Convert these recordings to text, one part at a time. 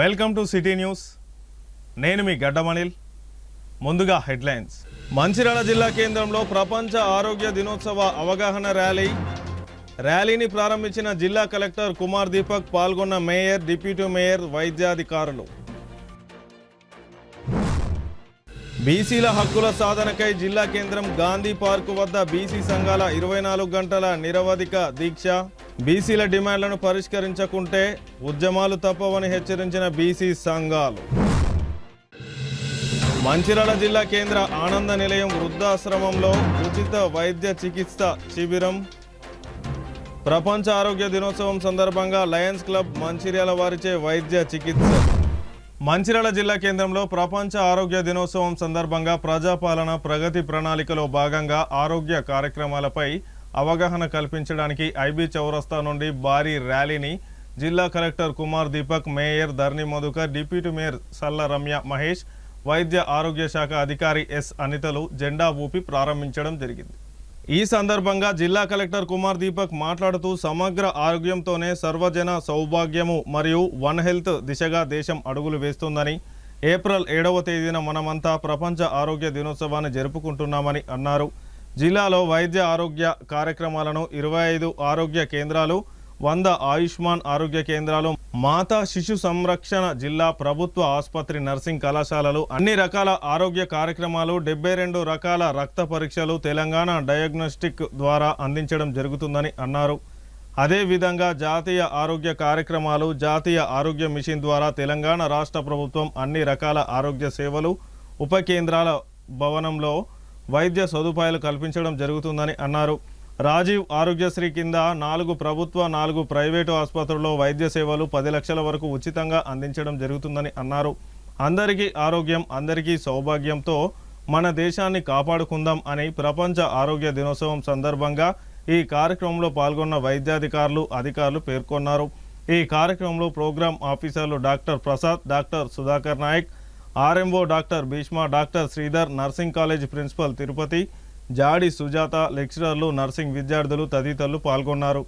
Welcome to city news. నేను మీ గడ్డమణిల్. ముందుగా headlines. Mancherial జిల్లా కేంద్రంలో ప్రపంచ ఆరోగ్య దినోత్సవ అవగాహన ర్యాలీని ప్రారంభించిన జిల్లా కలెక్టర్ కుమార్ దీపక్. పాల్గొన్న మేయర్, డిప్యూటీ మేయర్, వైద్యాధికారులు. బీసీల హక్కుల సాధనకై జిల్లా కేంద్రం గాంధీ పార్కు వద్ద బీసీ సంఘాల 24 గంటల నిరవధిక దీక్ష. బీసీల డిమాండ్లను పరిష్కరించకుంటే ఉద్యమాలు తప్పవని హెచ్చరించిన బీసీ సంఘాలు. మంచిర్యాల జిల్లా కేంద్ర ఆనంద నిలయం వృద్ధాశ్రమంలో ఉచిత వైద్య చికిత్స శిబిరం. ప్రపంచ ఆరోగ్య దినోత్సవం సందర్భంగా లయన్స్ క్లబ్ మంచిర్యాల వారిచే వైద్య చికిత్స. మంచిర్యాల జిల్లా కేంద్రంలో ప్రపంచ ఆరోగ్య దినోత్సవం సందర్భంగా ప్రజాపాలన ప్రగతి ప్రణాళికలో భాగంగా ఆరోగ్య కార్యక్రమాలపై అవగాహన కల్పించడానికి ఐబీ చౌరస్తా నుండి భారీ ర్యాలీని జిల్లా collector Kumar Deepak, mayor Dharni Madhukar, deputy mayor Salla Ramya Mahesh, వైద్య ఆరోగ్య శాఖ అధికారి ఎస్ అనితలు జెండా ఊపి ప్రారంభించడం జరిగింది. ఈ సందర్భంగా జిల్లా కలెక్టర్ కుమార్ దీపక్ మాట్లాడుతూ సమగ్ర ఆరోగ్యంతోనే సర్వజన సౌభాగ్యము మరియు వన్ హెల్త్ దిశగా దేశం అడుగులు వేస్తుందని, ఏప్రిల్ 7వ తేదీన మనమంతా ప్రపంచ ఆరోగ్య దినోత్సవాన్ని జరుపుకుంటున్నామని అన్నారు. జిల్లాలో వైద్య ఆరోగ్య కార్యక్రమాలను 25 ఆరోగ్య కేంద్రాలు, 100 ఆయుష్మాన్ ఆరోగ్య కేంద్రాలు, మాతా శిశు సంరక్షణ జిల్లా ప్రభుత్వ ఆసుపత్రి, నర్సింగ్ కళాశాలలు, అన్ని రకాల ఆరోగ్య కార్యక్రమాలు, 72 రకాల రక్త పరీక్షలు తెలంగాణ డయాగ్నోస్టిక్ ద్వారా అందించడం జరుగుతుందని అన్నారు. అదేవిధంగా జాతీయ ఆరోగ్య కార్యక్రమాలు, జాతీయ ఆరోగ్య మిషన్ ద్వారా తెలంగాణ రాష్ట్ర ప్రభుత్వం అన్ని రకాల ఆరోగ్య సేవలు ఉప కేంద్రాల భవనంలో వైద్య సదుపాయాలు కల్పించడం జరుగుతుందని అన్నారు. రాజీవ్ ఆరోగ్యశ్రీ కింద 4 ప్రభుత్వ, 4 ప్రైవేటు ఆసుపత్రుల్లో వైద్య సేవలు 10 లక్షల వరకు ఉచితంగా అందించడం జరుగుతుందని అన్నారు. అందరికీ ఆరోగ్యం, అందరికీ సౌభాగ్యంతో మన దేశాన్ని కాపాడుకుందాం అని ప్రపంచ ఆరోగ్య దినోత్సవం సందర్భంగా ఈ కార్యక్రమంలో పాల్గొన్న వైద్యాధికారులు, అధికారులు పేర్కొన్నారు. ఈ కార్యక్రమంలో ప్రోగ్రామ్ ఆఫీసర్లు doctor Prasad, doctor Sudhakar Nayak, RMO doctor Bhishma, doctor Sridhar, nursing college principal Tirupati, Jadi Sujatha, లెక్చరర్లు, నర్సింగ్ విద్యార్థులు తదితరులు పాల్గొన్నారు.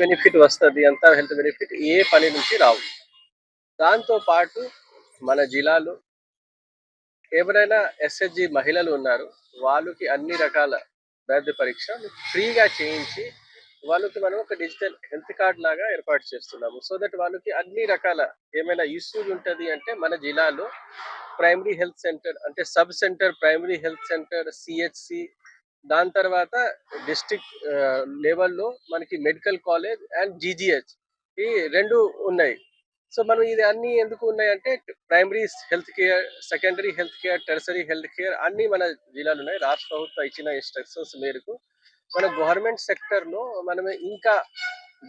బెనిఫిట్ వస్తుంది, అంతా హెల్త్ బెనిఫిట్ ఏ పని నుంచి రావు. దాంతో పాటు మన జిల్లాలో ఎవరైనా ఎస్హెచ్జి మహిళలు ఉన్నారు, వాళ్ళకి అన్ని రకాల వైద్య పరీక్ష ఫ్రీగా చేయించి వాళ్ళకి మనం ఒక డిజిటల్ హెల్త్ కార్డ్ లాగా ఏర్పాటు చేస్తున్నాము. సో దట్ వాళ్ళకి అన్ని రకాల ఏమైనా యూస్ఫుల్ ఉంటుంది అంటే మన జిల్లాలో ప్రైమరీ హెల్త్ సెంటర్ అంటే sub centre, primary health centre, CHC, దాని తర్వాత డిస్ట్రిక్ట్ లెవెల్లో మనకి మెడికల్ కాలేజ్ అండ్ జీజీహెచ్ ఈ 2 ఉన్నాయి. సో మనం ఇది అన్ని ఎందుకు ఉన్నాయంటే primary health care, secondary health care, tertiary health care అన్ని మన జిల్లాలో ఉన్నాయి. రాష్ట్ర ప్రభుత్వం ఇచ్చిన ఇన్స్ట్రక్షన్స్ మేరకు మన గవర్నమెంట్ సెక్టర్లో మనం ఇంకా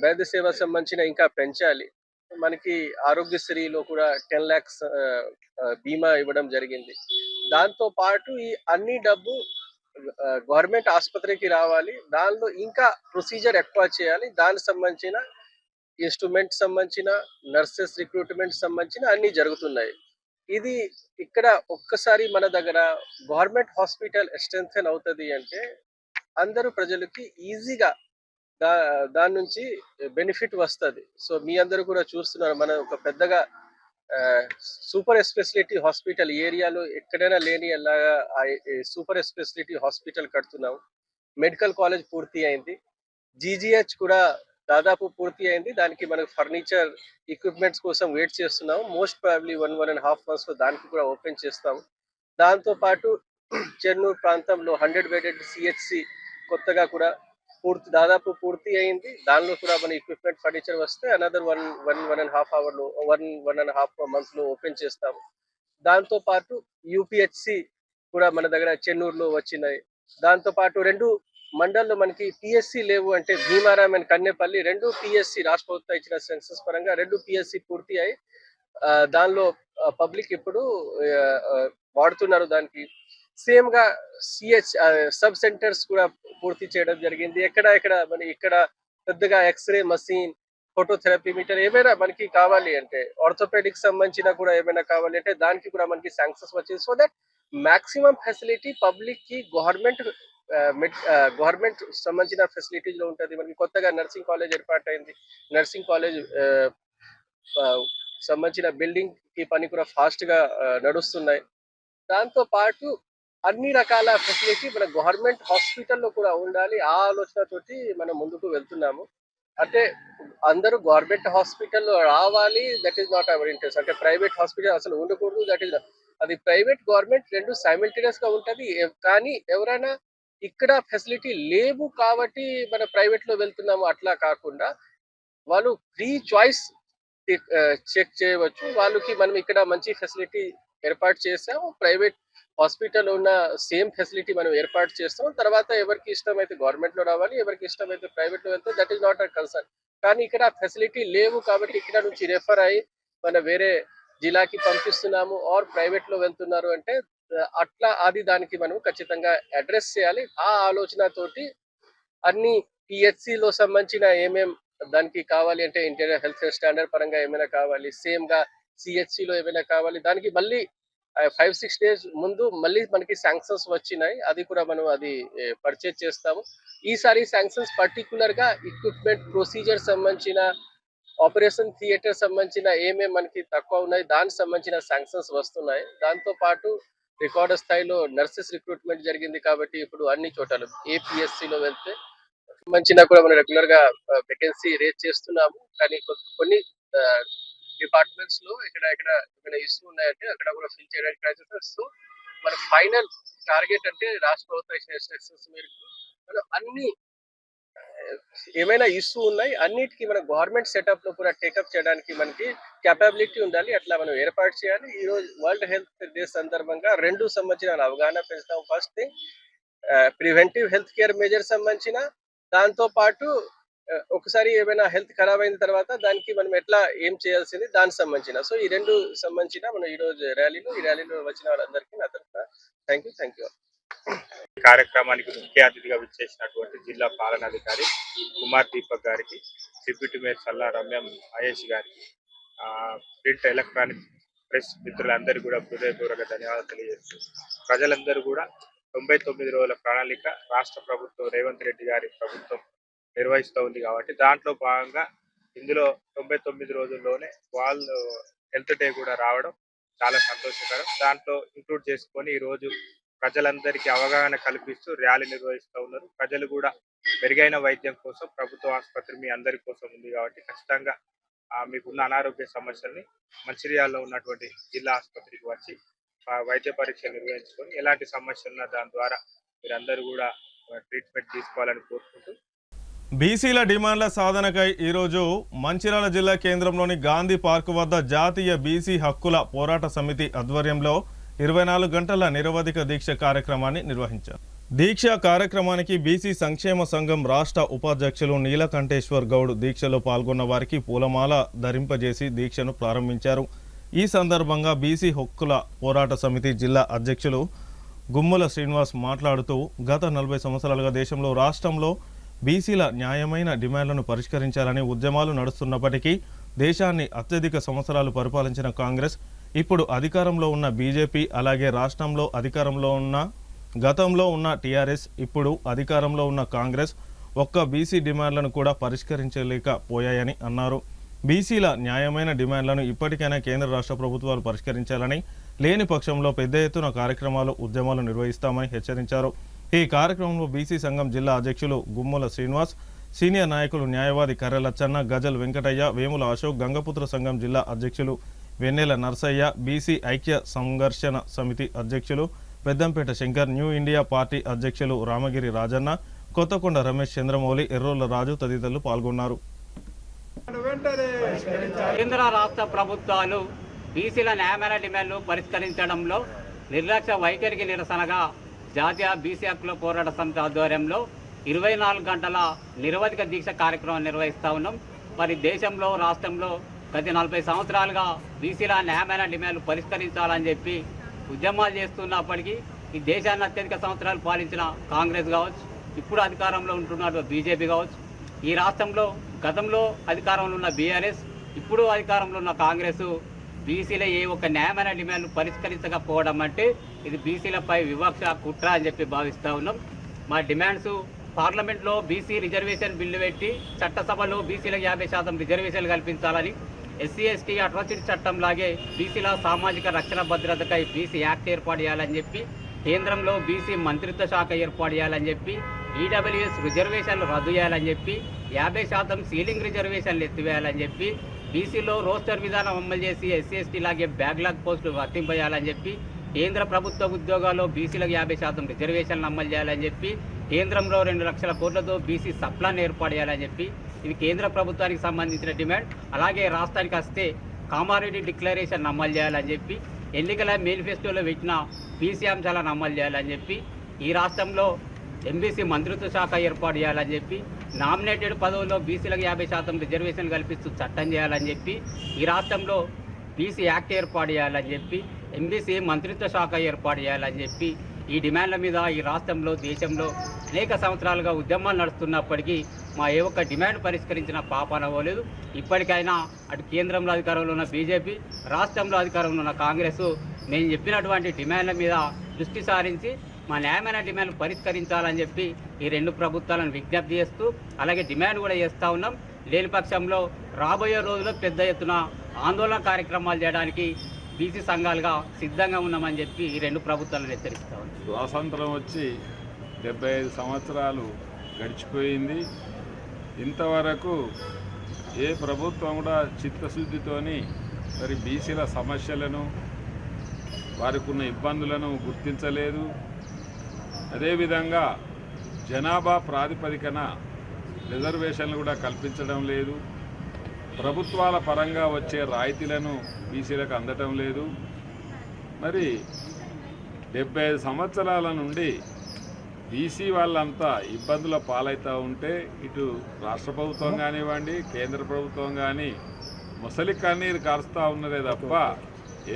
వైద్య సేవ సంబంధించిన ఇంకా పెంచాలి. మనకి ఆరోగ్యశ్రీలో కూడా 10 lakhs బీమా ఇవ్వడం జరిగింది. దాంతో పాటు ఈ అన్ని డబ్బు గవర్నమెంట్ ఆసుపత్రికి రావాలి, దానిలో ఇంకా ప్రొసీజర్ ఎక్కువ చేయాలి, దానికి సంబంధించిన ఇన్స్ట్రుమెంట్ సంబంధించిన నర్సెస్ రిక్రూట్మెంట్ సంబంధించిన అన్ని జరుగుతున్నాయి. ఇది ఇక్కడ ఒక్కసారి మన దగ్గర గవర్నమెంట్ హాస్పిటల్ స్ట్రెంథెన్ అవుతుంది అంటే అందరూ ప్రజలకి ఈజీగా దాని నుంచి బెనిఫిట్ వస్తుంది. సో మీ అందరూ కూడా చూస్తున్నారు, మనం ఒక పెద్దగా సూపర్ స్పెషాలిటీ హాస్పిటల్ ఏరియాలో ఎక్కడైనా లేని అలాగా సూపర్ స్పెషాలిటీ హాస్పిటల్ కడుతున్నాం. మెడికల్ కాలేజ్ పూర్తి అయింది, జీజీహెచ్ కూడా దాదాపు పూర్తి అయింది. దానికి మనకు ఫర్నిచర్ ఎక్విప్మెంట్స్ కోసం వెయిట్ చేస్తున్నాము. మోస్ట్ ప్రాబబ్లీ 1.5 months లో దానికి కూడా ఓపెన్ చేస్తాము. దాంతో పాటు చెన్నూరు ప్రాంతంలో 100 bedded సిహెచ్సి కొత్తగా కూడా దాదాపు పూర్తి అయింది. దానిలో కూడా మన ఎక్విప్మెంట్ ఫర్నిచర్ వస్తే అనదర్ 1.5 అవర్‌లో 1.5 మంత్స్‌లో ఓపెన్ చేస్తాము. దాంతో పాటు యూపీహెచ్‌సి కూడా మన దగ్గర చెన్నూరులో వచ్చినాయి. దాంతో పాటు 2 మండల్లో మనకి పీఎస్‌సి లేవు అంటే భీమారాం అండ్ కన్నెపల్లి 2 పీఎస్‌సి రాష్ట్ర ప్రభుత్వం ఇచ్చిన సెన్సస్ పరంగా 2 పీఎస్‌సి పూర్తి అయ్యి దానిలో పబ్లిక్ ఇప్పుడు వాడుతున్నారు దానికి. సేమ్ గా సబ్ సెంటర్స్ కూడా పూర్తి చేయడం జరిగింది. ఎక్కడ మన ఇక్కడ పెద్దగా ఎక్స్‌రే మషీన్, ఫోటోథెరపీ మీటర్ ఏమైనా మనకి కావాలి అంటే ఆర్థోపెడిక్ సంబంధించిన కూడా ఏమైనా కావాలి అంటే దానికి కూడా మనకి శాంక్షన్స్ వచ్చింది. So that maximum facility public కి గవర్నమెంట్ సంబంధించిన ఫెసిలిటీస్ లో ఉంటది. మనకి కొత్తగా నర్సింగ్ కాలేజ్ ఏర్పాటైంది. నర్సింగ్ కాలేజ్ సంబంధించిన బిల్డింగ్ కి పని కూడా ఫాస్ట్ గా నడుస్తున్నాయి. దాంతో పాటు అన్ని రకాల ఫెసిలిటీ మన గవర్నమెంట్ హాస్పిటల్లో కూడా ఉండాలి. ఆ ఆలోచనతోటి మనం ముందుకు వెళ్తున్నాము. అంటే అందరూ గవర్నమెంట్ హాస్పిటల్లో రావాలి. That is not our interest. అంటే ప్రైవేట్ హాస్పిటల్ అసలు ఉండకూడదు. దట్ ఈస్ అది ప్రైవేట్ గవర్నమెంట్ 2 సైమిల్టేనియస్ గా ఉంటది. కానీ ఎవరైనా ఇక్కడ ఫెసిలిటీ లేవు కాబట్టి మన ప్రైవేట్ లో వెళ్తున్నాము అట్లా కాకుండా వాళ్ళు ఫ్రీ చాయిస్ చెక్ చేయవచ్చు. వాళ్ళకి మనం ఇక్కడ మంచి ఫెసిలిటీ ఏర్పాటు చేసాము. ప్రైవేట్ హాస్పిటల్ ఉన్న సేమ్ ఫెసిలిటీ మనం ఏర్పాటు చేస్తాం. తర్వాత ఎవరికి ఇష్టమైతే గవర్నమెంట్ లో రావాలి, ఎవరికి ఇష్టమైతే ప్రైవేట్ లో వెళ్తే that is not a concern. కానీ ఇక్కడ ఫెసిలిటీ లేవు కాబట్టి ఇక్కడ నుంచి రెఫర్ అయ్యి మన వేరే జిల్లాకి పంపిస్తున్నాము ఆర్ ప్రైవేట్ లో వెళ్తున్నారు అంటే అట్లా దానికి మనం ఖచ్చితంగా అడ్రస్ చేయాలి. ఆ ఆలోచనతోటి అన్ని పిహెచ్సిలో సంబంధించిన ఏమేం దానికి కావాలి అంటే ఇంటీరియర్ హెల్త్ స్టాండర్డ్ పరంగా ఏమైనా కావాలి, సేమ్ గా సిహెచ్సిలో ఏమైనా కావాలి, దానికి మళ్ళీ 5-6 డేస్ ముందు మళ్ళీ మనకి శాంక్షన్స్ వచ్చినాయి. అది కూడా మనం అది పర్చేజ్ చేస్తాము. ఈసారి శాంక్షన్స్ పర్టికులర్ గా ఎక్విప్మెంట్ ప్రొసీజర్ సంబంధించిన ఆపరేషన్ థియేటర్ సంబంధించిన ఏమేమి మనకి తక్కువ ఉన్నాయి దానికి సంబంధించిన శాంక్షన్స్ వస్తున్నాయి. దాంతో పాటు రికార్డు స్థాయిలో నర్సెస్ రిక్రూట్మెంట్ జరిగింది కాబట్టి ఇప్పుడు అన్ని చోట్ల ఏపీఎస్సిలో వెళ్తే సంబంధించిన కూడా మనం రెగ్యులర్ గా వేకెన్సీ రేట్ చేస్తున్నాము. కానీ కొన్ని డిపార్ట్మెంట్స్ లో ఇక్కడ ఏమైనా ఇష్యూ ఉన్నాయంటే అక్కడ కూడా ఫిల్ చేయడానికి ట్రై చేస్తాం. సో మన ఫైనల్ టార్గెట్ అంటే రాష్ట్ర ప్రభుత్వం ఇచ్చిన ఇన్స్ట్రక్షన్స్ మేరకు మనం అన్ని ఏమైనా ఇష్యూ ఉన్నాయి అన్నిటికీ మన గవర్నమెంట్ సెటప్ లో కూడా టేకప్ చేయడానికి మనకి కెపాబిలిటీ ఉండాలి. అట్లా మనం ఏర్పాటు చేయాలి. ఈ రోజు వరల్డ్ హెల్త్ డే సందర్భంగా 2 సంబంధించిన అవగాహన పెంచుతాం. First thing preventive health care measure సంబంధించిన, దాంతో పాటు ఒకసారి ఏమైనా హెల్త్ ఖరాబ్ అయిన తర్వాత దానికి మనం ఎట్లా ఏం చేయాల్సింది దానికి సంబంధించిన. సో ఈ 2 సంబంధించిన మనం ఈ రోజు ఈ ర్యాలీలో వచ్చిన వాళ్ళందరికీ నా తరఫున థ్యాంక్ యూ. కార్యక్రమానికి ముఖ్య అతిథిగా విచ్చేసినటువంటి జిల్లా పాలనాధికారి కుమార్ దీపక్ గారికి, డిప్యూటీ మేయర్ సల్లా రమ్య మహేష్ గారికి, ప్రింట్ ఎలక్ట్రానిక్ ప్రెస్ మిత్రులందరూ కూడా హృదయపూర్వక ధన్యవాదాలు తెలియజేస్తూ ప్రజలందరూ కూడా 99 రోజుల ప్రణాళిక రాష్ట్ర ప్రభుత్వం రేవంత్ రెడ్డి గారి ప్రభుత్వం నిర్వహిస్తూ ఉంది కాబట్టి దాంట్లో భాగంగా ఇందులో 99 రోజుల్లోనే వాళ్ళు హెల్త్ డే కూడా రావడం చాలా సంతోషకరం. దాంట్లో ఇంక్లూడ్ చేసుకొని ఈరోజు ప్రజలందరికీ అవగాహన కల్పిస్తూ ర్యాలీ నిర్వహిస్తూ ఉన్నారు. ప్రజలు కూడా మెరుగైన వైద్యం కోసం ప్రభుత్వ ఆసుపత్రి మీ అందరి కోసం ఉంది కాబట్టి ఖచ్చితంగా మీకున్న అనారోగ్య సమస్యల్ని మంచిర్యాలలో ఉన్నటువంటి జిల్లా ఆసుపత్రికి వచ్చి వైద్య పరీక్ష నిర్వహించుకొని ఎలాంటి సమస్య ఉన్నా దాని ద్వారా మీరందరూ కూడా ట్రీట్మెంట్ తీసుకోవాలని కోరుకుంటూ బీసీల డిమాండ్ల సాధనకై ఈరోజు మంచిర్యాల జిల్లా కేంద్రంలోని గాంధీ పార్కు వద్ద జాతీయ బీసీ హక్కుల పోరాట సమితి ఆధ్వర్యంలో 24 గంటల నిరవధిక దీక్ష కార్యక్రమాన్ని నిర్వహించారు. దీక్ష కార్యక్రమానికి బీసీ సంక్షేమ సంఘం రాష్ట్ర ఉపాధ్యక్షులు నీలకంఠేశ్వర్ గౌడ్ దీక్షలో పాల్గొన్న వారికి పూలమాల ధరింపజేసి దీక్షను ప్రారంభించారు. ఈ సందర్భంగా బీసీ హక్కుల పోరాట సమితి జిల్లా అధ్యక్షులు గుమ్మల శ్రీనివాస్ మాట్లాడుతూ గత 40 సంవత్సరాలుగా దేశంలో రాష్ట్రంలో బీసీల న్యాయమైన డిమాండ్లను పరిష్కరించాలని ఉద్యమాలు నడుస్తున్నప్పటికీ దేశాన్ని అత్యధిక సంవత్సరాలు పరిపాలించిన కాంగ్రెస్, ఇప్పుడు అధికారంలో ఉన్న బీజేపీ, అలాగే రాష్ట్రంలో అధికారంలో ఉన్న గతంలో ఉన్న టీఆర్ఎస్, ఇప్పుడు అధికారంలో ఉన్న కాంగ్రెస్ ఒక్క బీసీ డిమాండ్లను కూడా పరిష్కరించలేకపోయాయని అన్నారు. బీసీల న్యాయమైన డిమాండ్లను ఇప్పటికైనా కేంద్ర రాష్ట్ర ప్రభుత్వాలు పరిష్కరించాలని, లేని పక్షంలో పెద్ద ఎత్తున కార్యక్రమాలు ఉద్యమాలు నిర్వహిస్తామని హెచ్చరించారు. ఈ కార్యక్రమంలో బీసీ సంఘం జిల్లా అధ్యక్షులు గుమ్మల శ్రీనివాస్, సీనియర్ నాయకులు న్యాయవాది కర్రెలచ్చన్న, గజల్ వెంకటయ్య, వేముల అశోక్, గంగపుత్ర సంఘం జిల్లా అధ్యక్షులు వెన్నెల నర్సయ్య, బీసీ ఐక్య సంఘర్షణ సమితి అధ్యక్షులు Peddampet Shankar, new India party అధ్యక్షులు రామగిరి రాజన్న, కొత్తకొండ రమేష్, చంద్రమౌళి, ఎర్రోళ్ల రాజు తదితరులు పాల్గొన్నారు. కేంద్ర రాష్ట్ర ప్రభుత్వాలు బీసీల న్యాయమైన డిమాండ్లు పరిష్కరించడంలో నిర్లక్ష్య వైఖరికి నిరసనగా జాతీయ బీసీ హక్కుల పోరాట సమితి ఆధ్వర్యంలో 24 గంటల నిరవధిక దీక్ష కార్యక్రమం నిర్వహిస్తూ ఉన్నాం. మరి దేశంలో రాష్ట్రంలో గత 40 సంవత్సరాలుగా బీసీల న్యాయమైన డిమాండ్లు పరిష్కరించాలని చెప్పి ఉద్యమాలు చేస్తున్నప్పటికీ ఈ దేశాన్ని అత్యధిక సంవత్సరాలు పాలించిన కాంగ్రెస్ కావచ్చు, ఇప్పుడు అధికారంలో ఉంటున్న బీజేపీ కావచ్చు, ఈ రాష్ట్రంలో గతంలో అధికారంలో ఉన్న బీఆర్ఎస్, ఇప్పుడు అధికారంలో ఉన్న కాంగ్రెస్ బీసీల ఏ ఒక్క న్యాయమైన డిమాండ్లు పరిష్కరించకపోవడం అంటే ఇది బీసీలపై వివక్ష, కుట్ర అని చెప్పి భావిస్తూ ఉన్నాం. మా డిమాండ్స్ పార్లమెంట్లో బీసీ రిజర్వేషన్ బిల్లు పెట్టి చట్టసభలో బీసీలకు 50% రిజర్వేషన్లు కల్పించాలని, ఎస్సీ ఎస్టీ అట్రాసిటీ చట్టం లాగే బీసీల సామాజిక రక్షణ భద్రతకై బీసీ యాక్ట్ ఏర్పాటు చేయాలని చెప్పి, కేంద్రంలో బీసీ మంత్రిత్వ శాఖ ఏర్పాటు చేయాలని చెప్పి, ఈడబ్ల్యూఎస్ రిజర్వేషన్లు రద్దు చేయాలని చెప్పి, 50% సీలింగ్ రిజర్వేషన్లు ఎత్తివేయాలని చెప్పి, బీసీలో రోస్టర్ విధానం అమలు చేసి ఎస్సీ ఎస్టీ లాగే బ్యాక్లాగ్ పోస్టులు వర్తింపజేయాలని చెప్పి, కేంద్ర ప్రభుత్వ ఉద్యోగాల్లో బీసీలకు 50% రిజర్వేషన్లు అమలు చేయాలని చెప్పి, కేంద్రంలో 2 లక్షల కోట్లతో బీసీ సప్లాన్ ఏర్పాటు చేయాలని చెప్పి, ఇది కేంద్ర ప్రభుత్వానికి సంబంధించిన డిమాండ్. అలాగే రాష్ట్రానికి వస్తే కామారెడ్డి డిక్లరేషన్ అమలు చేయాలని చెప్పి, ఎన్నికల మేనిఫెస్టోలో పెట్టిన బీసీ అంశాలను అమలు చేయాలని చెప్పి, ఈ రాష్ట్రంలో ఎంబీసీ మంత్రిత్వ శాఖ ఏర్పాటు చేయాలని చెప్పి, నామినేటెడ్ పదవుల్లో బీసీలకు 50% రిజర్వేషన్ కల్పిస్తూ చట్టం చేయాలని చెప్పి, ఈ రాష్ట్రంలో బీసీ యాక్ట్ ఏర్పాటు చేయాలని చెప్పి, ఎంబీసీ మంత్రిత్వ శాఖ ఏర్పాటు చేయాలని చెప్పి, ఈ డిమాండ్ల మీద ఈ రాష్ట్రంలో దేశంలో అనేక సంవత్సరాలుగా ఉద్యమాలు నడుస్తున్నప్పటికీ మా ఏ ఒక్క డిమాండ్ పరిష్కరించిన పాపాన పోలేదు. ఇప్పటికైనా అటు కేంద్రంలో అధికారంలో ఉన్న బీజేపీ, రాష్ట్రంలో అధికారంలో ఉన్న కాంగ్రెస్ మేము చెప్పినటువంటి డిమాండ్ల మీద దృష్టి సారించి మా న్యాయమైన డిమాండ్లు పరిష్కరించాలని చెప్పి ఈ 2 ప్రభుత్వాలను విజ్ఞప్తి చేస్తూ అలాగే డిమాండ్ కూడా చేస్తూ ఉన్నాం. లేని పక్షంలో రాబోయే రోజుల్లో పెద్ద ఎత్తున ఆందోళన కార్యక్రమాలు చేయడానికి బీసీ సంఘాలుగా సిద్ధంగా ఉన్నామని చెప్పి ఈ 2 ప్రభుత్వాలను హెచ్చరిస్తూ ఉన్నాం. స్వాతంత్రం వచ్చి 75 సంవత్సరాలు గడిచిపోయింది. ఇంతవరకు ఏ ప్రభుత్వం కూడా చిత్తశుద్ధితోని మరి బీసీల సమస్యలను, వారికి ఉన్న ఇబ్బందులను గుర్తించలేదు. అదేవిధంగా జనాభా ప్రాతిపదికన రిజర్వేషన్లు కూడా కల్పించడం లేదు. ప్రభుత్వాల పరంగా వచ్చే రాయితీలను బీసీలకు అందటం లేదు. మరి 75 సంవత్సరాల నుండి బీసీ వాళ్ళంతా ఇబ్బందుల పాలవుతూ ఉంటే ఇటు రాష్ట్ర ప్రభుత్వం కానివ్వండి, కేంద్ర ప్రభుత్వం కానీ ముసలి కన్నీరు కారుస్తూ ఉన్నదే తప్ప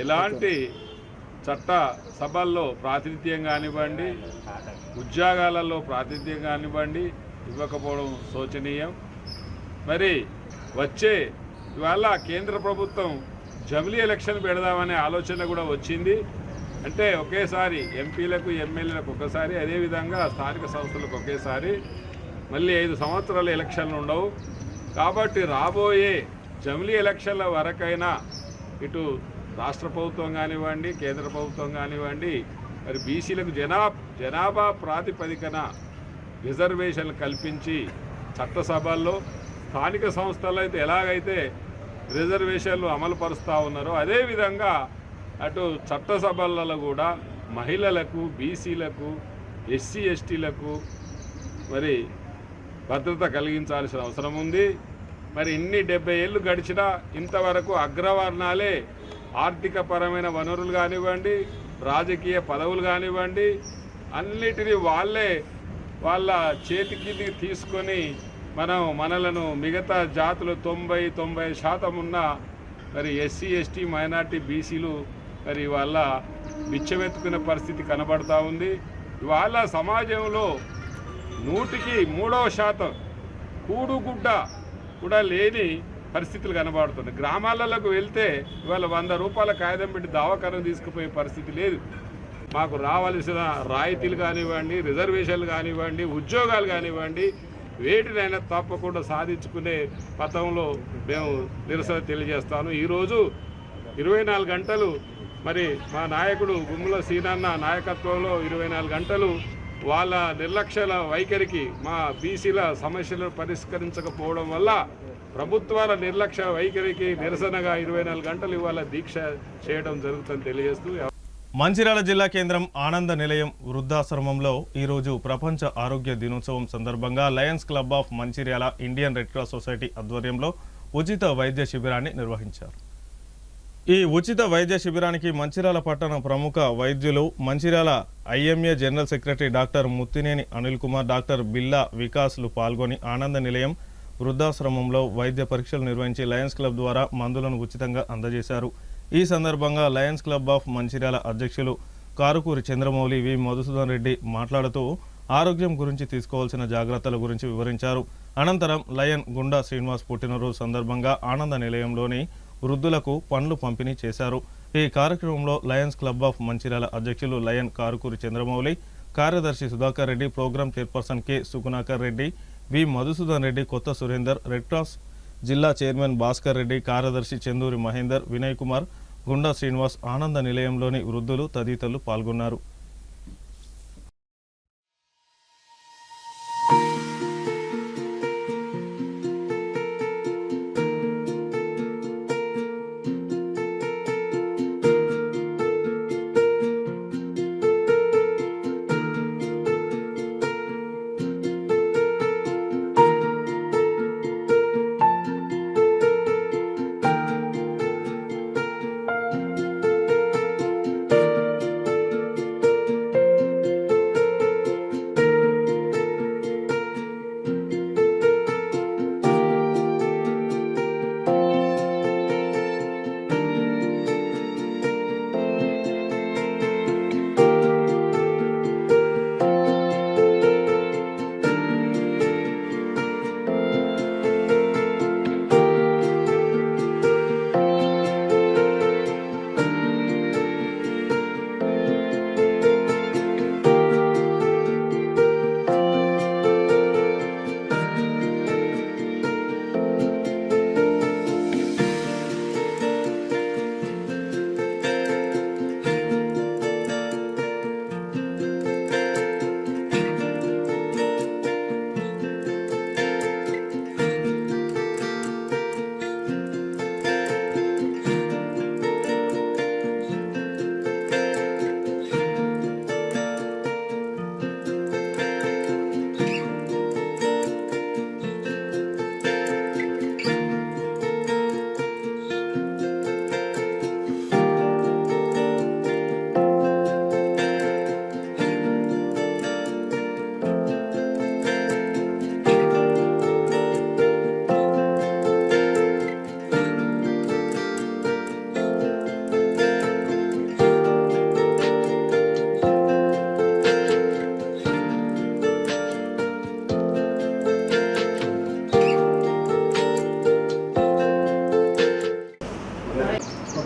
ఎలాంటి చట్ట సభల్లో ప్రాతినిధ్యం కానివ్వండి, ఉద్యోగాలలో ప్రాతినిధ్యం కానివ్వండి ఇవ్వకపోవడం శోచనీయం. మరి వచ్చే ఇవాళ కేంద్ర ప్రభుత్వం జమిలీ ఎలక్షన్ పెడదామనే ఆలోచన కూడా వచ్చింది. అంటే ఒకేసారి ఎంపీలకు, ఎమ్మెల్యేలకు ఒకసారి, అదేవిధంగా స్థానిక సంస్థలకు ఒకేసారి, మళ్ళీ 5 సంవత్సరాల ఎలక్షన్లు ఉండవు. కాబట్టి రాబోయే జమిలీ ఎలక్షన్ల వరకైనా ఇటు రాష్ట్ర ప్రభుత్వం కానివ్వండి, కేంద్ర ప్రభుత్వం కానివ్వండి మరి బీసీలకు జనాభా ప్రాతిపదికన రిజర్వేషన్లు కల్పించి చట్టసభల్లో, స్థానిక సంస్థల్లో అయితే ఎలాగైతే రిజర్వేషన్లు అమలు పరుస్తూ ఉన్నారో అదేవిధంగా అటు చట్టసభలలో కూడా మహిళలకు, బీసీలకు, ఎస్సీ ఎస్టీలకు మరి భద్రత కలిగించాల్సిన అవసరం ఉంది. మరి ఇన్ని 70 ఏళ్ళు గడిచినా ఇంతవరకు అగ్రవర్ణాలే ఆర్థిక పరమైన వనరులు కానివ్వండి, రాజకీయ పదవులు కానివ్వండి అన్నిటినీ వాళ్ళ చేతికి తీసుకొని మనలను మిగతా జాతులు 90% ఉన్న మరి ఎస్సీ ఎస్టీ మైనార్టీ బీసీలు మరి వాళ్ళ బిచ్చమెత్తుకునే పరిస్థితి కనబడతా ఉంది. ఇవాళ సమాజంలో 100కి 3% కూడుగుడ్డ కూడా లేని పరిస్థితులు కనబడుతున్నాయి. గ్రామాలకు వెళ్తే ఇవాళ 100 రూపాయల కాగితం పెట్టి దవాఖాన తీసుకుపోయే పరిస్థితి లేదు. మాకు రావాల్సిన రాయితీలు కానివ్వండి, రిజర్వేషన్లు కానివ్వండి, ఉద్యోగాలు కానివ్వండి వేటినైనా తప్పకుండా సాధించుకునే పథంలో మేము నిరసన తెలియజేస్తాను. ఈరోజు 24 గంటలు మరి మా నాయకుడు గుమ్ముల సీనన్న నాయకత్వంలో 24 గంటలు వాళ్ళ నిర్లక్ష్యాల వైఖరికి, మా బీసీల సమస్యలను పరిష్కరించకపోవడం వల్ల ప్రభుత్వాల నిర్లక్ష్య వైఖరికి నిరసనగా 24 గంటలు ఇవాళ దీక్ష చేయడం జరుగుతుందని తెలియజేస్తూ మంచిర్యాల జిల్లా కేంద్రం ఆనంద నిలయం వృద్ధాశ్రమంలో ఈరోజు ప్రపంచ ఆరోగ్య దినోత్సవం సందర్భంగా Lions club of Mancherial Indian red cross society ఆధ్వర్యంలో ఉచిత వైద్య శిబిరాన్ని నిర్వహించారు. ఈ ఉచిత వైద్య శిబిరానికి మంచిర్యాల పట్టణ ప్రముఖ వైద్యులు Mancherial IMA general secretary doctor Muttineni Anil Kumar, doctor బిల్లా వికాస్లు పాల్గొని ఆనంద నిలయం వృద్ధాశ్రమంలో వైద్య పరీక్షలు నిర్వహించి లయన్స్ క్లబ్ ద్వారా మందులను ఉచితంగా అందజేశారు. ఈ సందర్భంగా లయన్స్ క్లబ్ ఆఫ్ మంచిర్యాల అధ్యక్షులు కారుకూరి చంద్రమౌళి వి మధుసూదన్ రెడ్డి మాట్లాడుతూ ఆరోగ్యం గురించి తీసుకోవాల్సిన జాగ్రత్తల గురించి వివరించారు. అనంతరం లయన్ గుండా శ్రీనివాస్ పుట్టినరోజు సందర్భంగా ఆనంద నిలయంలోని వృద్ధులకు పండ్లు పంపిణీ చేశారు. ఈ కార్యక్రమంలో లయన్స్ క్లబ్ ఆఫ్ మంచిర్యాల అధ్యక్షులు లయన్ కారుకూరి చంద్రమౌళి, కార్యదర్శి Sudhakar Reddy, programme chairperson K Sugunakar Reddy, V Madhusudan Reddy, Kotha Surender, red cross జిల్లా చైర్మన్ భాస్కర్ రెడ్డి, కార్యదర్శి చందూరి మహేందర్, వినయ్ కుమార్, గుండా శ్రీనివాస్, ఆనంద నిలయంలోని వృద్ధులు తదితరులు పాల్గొన్నారు.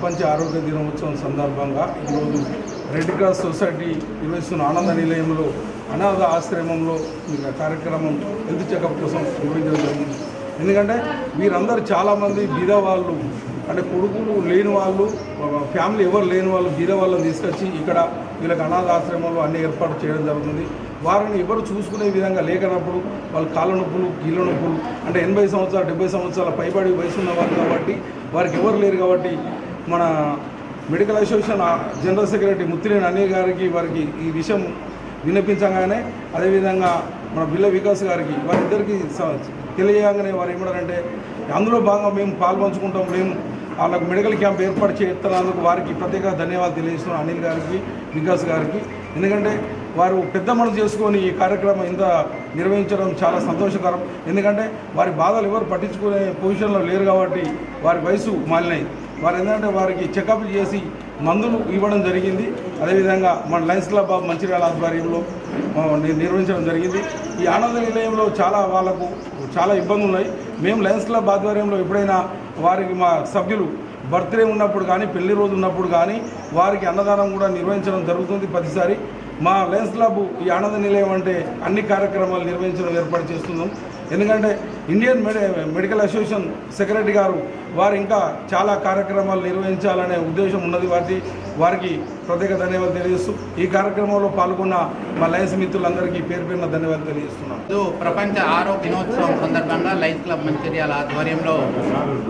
ప్రపంచ ఆరోగ్య దినోత్సవం సందర్భంగా ఈరోజు రెడ్ క్రాస్ సొసైటీ నిర్వహిస్తున్న ఆనంద నిలయంలో అనాథ ఆశ్రమంలో కార్యక్రమం హెల్త్ చెకప్ కోసం నిర్వహించడం జరిగింది. ఎందుకంటే వీరందరూ చాలామంది బీద వాళ్ళు, అంటే కొడుకులు లేని వాళ్ళు, ఫ్యామిలీ ఎవరు లేని వాళ్ళు, బీద వాళ్ళని తీసుకొచ్చి ఇక్కడ వీళ్ళకి అనాథ ఆశ్రమంలో అన్ని ఏర్పాటు చేయడం జరుగుతుంది. వారిని ఎవరు చూసుకునే విధంగా లేకనప్పుడు వాళ్ళ కాళ్ళ నొప్పులు, కీళ్ళ నొప్పులు, అంటే 80 సంవత్సరాలు 70 సంవత్సరాల పైబడి వయసు ఉన్నవారు కాబట్టి వారికి ఎవరు లేరు కాబట్టి మన medical association general secretary Muttineni Anil గారికి వారికి ఈ విషయం వినిపించగానే, అదేవిధంగా మన బిల్ల వికాస్ గారికి వారిద్దరికి తెలియగానే వారు ఏమన్నారంటే అందులో భాగంగా మేము పాల్పంచుకుంటాం, మేము వాళ్ళకు మెడికల్ క్యాంప్ ఏర్పాటు చేస్తున్నందుకు వారికి ప్రత్యేక ధన్యవాదాలు తెలియజేస్తున్నాం అనిల్ గారికి, వికాస్ గారికి. ఎందుకంటే వారు పెద్ద మనసు చేసుకొని ఈ కార్యక్రమం ఇంత నిర్వహించడం చాలా సంతోషకరం. ఎందుకంటే వారి బాధలు ఎవరు పట్టించుకునే పొజిషన్లో లేరు కాబట్టి వారి వయసు మాలినాయి. వారు ఏంటంటే వారికి చెకప్ చేసి మందులు ఇవ్వడం జరిగింది. అదేవిధంగా మన లయన్స్ క్లబ్ ఆఫ్ మంచిర్యాల ఆధ్వర్యంలో నిర్వహించడం జరిగింది. ఈ ఆనంద నిలయంలో వాళ్ళకు చాలా ఇబ్బందులు ఉన్నాయి. మేము లయన్స్ క్లబ్ ఆధ్వర్యంలో ఎప్పుడైనా వారికి మా సభ్యులు బర్త్డే ఉన్నప్పుడు కానీ, పెళ్లి రోజు ఉన్నప్పుడు కానీ వారికి అన్నదానం కూడా నిర్వహించడం జరుగుతుంది ప్రతిసారి. మా లయన్స్ క్లబ్ ఈ ఆనంద నిలయం అంటే అన్ని కార్యక్రమాలు నిర్వహించడం ఏర్పాటు చేస్తున్నాం. ఎందుకంటే ఇండియన్ మెడికల్ అసోసియేషన్ సెక్రటరీ గారు వారు ఇంకా చాలా కార్యక్రమాలు నిర్వహించాలనే ఉద్దేశం ఉన్నది. వారికి ప్రత్యేక ధన్యవాదాలు తెలియజేస్తూ ఈ కార్యక్రమంలో పాల్గొన్న మా లయన్స్ మిత్రులందరికీ పేరు పేరున ధన్యవాదాలు తెలియజేస్తున్నాను. ప్రపంచ ఆరోగ్య దినోత్సవం సందర్భంగా లయన్స్ క్లబ్ మంచిర్యాల ఆధ్వర్యంలో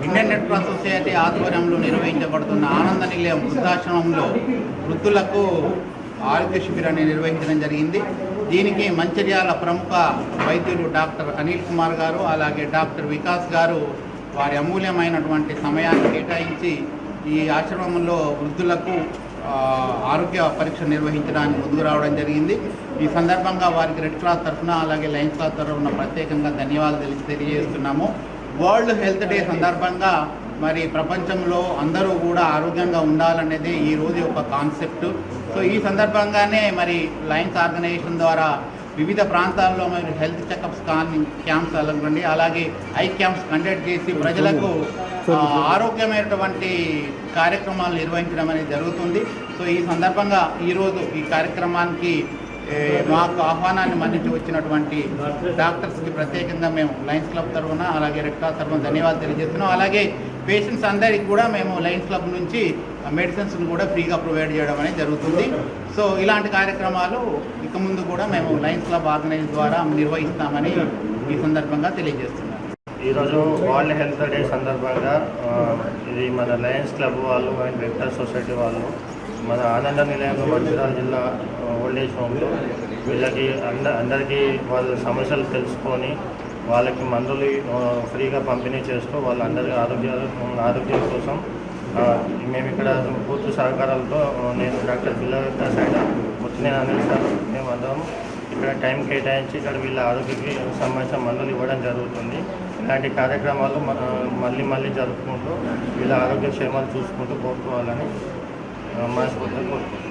ఇండియన్ రెడ్ క్రాస్ సొసైటీ ఆధ్వర్యంలో నిర్వహించబడుతున్న ఆనంద నిలయం వృద్ధాశ్రమంలో వృద్ధులకు ఆరోగ్య శిబిరాన్ని నిర్వహించడం జరిగింది. దీనికి మంచిర్యాల ప్రముఖ వైద్యులు డాక్టర్ అనిల్ కుమార్ గారు, అలాగే డాక్టర్ వికాస్ గారు వారి అమూల్యమైనటువంటి సమయాన్ని కేటాయించి ఈ ఆశ్రమంలో వృద్ధులకు ఆరోగ్య పరీక్ష నిర్వహించడానికి ముందుకు రావడం జరిగింది. ఈ సందర్భంగా వారికి రెడ్ క్రాస్ తరఫున అలాగే లయన్స్ క్లబ్ తరఫున ప్రత్యేకంగా ధన్యవాదాలు తెలియజేస్తున్నాము. వరల్డ్ హెల్త్ డే సందర్భంగా మరి ప్రపంచంలో అందరూ కూడా ఆరోగ్యంగా ఉండాలనేది ఈ రోజు యొక్క కాన్సెప్ట్. సో ఈ సందర్భంగానే మరి లయన్స్ ఆర్గనైజేషన్ ద్వారా వివిధ ప్రాంతాల్లో మరి హెల్త్ చెకప్స్ క్యాంప్స్ అలాగే అలాగే ఐ క్యాంప్స్ కండక్ట్ చేసి ప్రజలకు ఆరోగ్యమైనటువంటి కార్యక్రమాలు నిర్వహించడం అనేది జరుగుతుంది. సో ఈ సందర్భంగా ఈరోజు ఈ కార్యక్రమానికి మాకు ఆహ్వానాన్ని మన్నించి వచ్చినటువంటి డాక్టర్స్కి ప్రత్యేకంగా మేము లయన్స్ క్లబ్ తరఫున అలాగే రెడ్ క్రాస్ తరఫున ధన్యవాదాలు తెలియజేస్తున్నాం. అలాగే పేషెంట్స్ అందరికీ కూడా మేము లయన్స్ క్లబ్ నుంచి మెడిసిన్స్ని కూడా ఫ్రీగా ప్రొవైడ్ చేయడం అనేది జరుగుతుంది. సో ఇలాంటి కార్యక్రమాలు ఇక ముందు కూడా మేము లయన్స్ క్లబ్ ఆర్గనైజ్ ద్వారా నిర్వహిస్తామని ఈ సందర్భంగా తెలియజేస్తున్నాం. ఈరోజు వరల్డ్ హెల్త్ డే సందర్భంగా ఇది మన లయన్స్ క్లబ్ వాళ్ళు అండ్ రెడ్ క్రాస్ సొసైటీ వాళ్ళు మన ఆనంద నిలయంలో మంచిర్యాల జిల్లా ఓల్డేజ్ హోమ్లో వీళ్ళకి అందరికీ వాళ్ళ సమస్యలు తెలుసుకొని వాళ్ళకి మందులు ఫ్రీగా పంపిణీ చేస్తూ వాళ్ళందరి ఆరోగ్యం కోసం మేము ఇక్కడ పూర్తి సహకారాలతో నేను డాక్టర్ పిల్లల సైడ్ ముత్తినేని అనిల్ సార్ మేమందరం ఇక్కడ టైం కేటాయించి ఇక్కడ వీళ్ళ ఆరోగ్యకి సంబంధించిన మందులు ఇవ్వడం జరుగుతుంది. ఇలాంటి కార్యక్రమాలు మళ్ళీ జరుపుకుంటూ వీళ్ళ ఆరోగ్య క్షేమాలు చూసుకుంటూ కోరుకోవాలని మనస్ఫూర్తిగా కోరుకుంటున్నాను.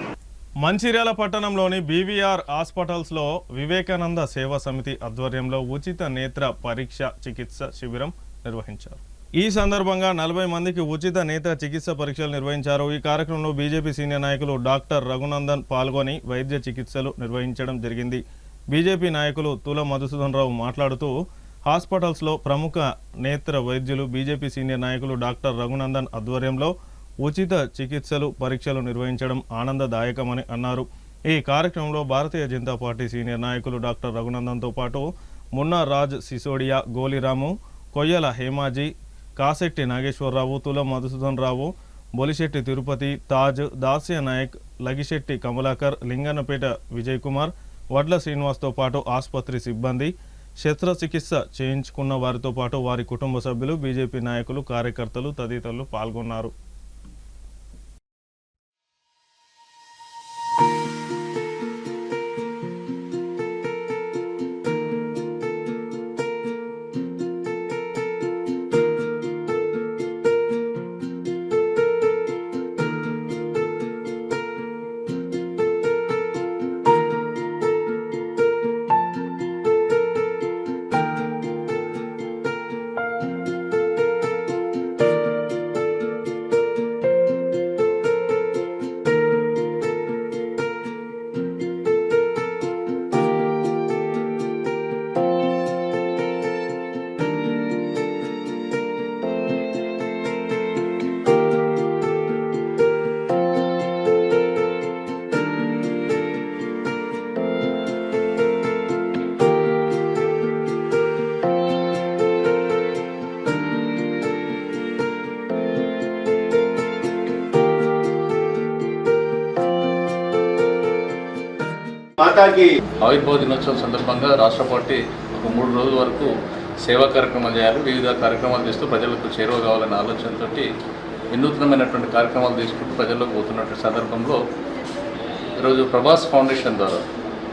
మంచిర్యాల పట్టణంలోని బీవీఆర్ హాస్పిటల్స్లో వివేకానంద సేవా సమితి ఆధ్వర్యంలో ఉచిత నేత్ర పరీక్ష చికిత్స శిబిరం నిర్వహించారు. ఈ సందర్భంగా 40 మందికి ఉచిత నేత్ర చికిత్స పరీక్షలు నిర్వహించారు. ఈ కార్యక్రమంలో బీజేపీ సీనియర్ నాయకులు డాక్టర్ రఘునందన్ పాల్గొని వైద్య చికిత్సలు నిర్వహించడం జరిగింది. బీజేపీ నాయకులు తుల మధుసూదన్ రావు మాట్లాడుతూ హాస్పిటల్స్లో ప్రముఖ నేత్ర వైద్యులు బీజేపీ సీనియర్ నాయకులు డాక్టర్ రఘునందన్ ఆధ్వర్యంలో ఉచిత చికిత్సలు పరీక్షలు నిర్వహించడం ఆనందదాయకమని అన్నారు. ఈ కార్యక్రమంలో భారతీయ జనతా పార్టీ సీనియర్ నాయకులు డాక్టర్ రఘునందన్తో పాటు మున్నా రాజ్ సిసోడియా, గోలిరాము, కొయ్యల హేమాజీ, కాశెట్టి నాగేశ్వరరావు, తుల మధుసూదన్ రావు, బొలిశెట్టి తిరుపతి, తాజ్, దాస్య నాయక్, లగిశెట్టి కమలాకర్, లింగన్నపేట విజయ్ కుమార్, వడ్ల శ్రీనివాస్తో పాటు ఆసుపత్రి సిబ్బంది, శస్త్రచికిత్స చేయించుకున్న వారితో పాటు వారి కుటుంబ సభ్యులు, బీజేపీ నాయకులు, కార్యకర్తలు తదితరులు పాల్గొన్నారు. ఆవిర్భావ దినోత్సవం సందర్భంగా రాష్ట్ర పార్టీ ఒక 3 రోజుల వరకు సేవా కార్యక్రమాలు చేయాలి, వివిధ కార్యక్రమాలు చేస్తూ ప్రజలకు చేరువ కావాలనే ఆలోచనతో వినూత్నమైనటువంటి కార్యక్రమాలు తీసుకుంటూ ప్రజల్లోకి పోతున్నటువంటి సందర్భంలో ఈరోజు ప్రభాస్ ఫౌండేషన్ ద్వారా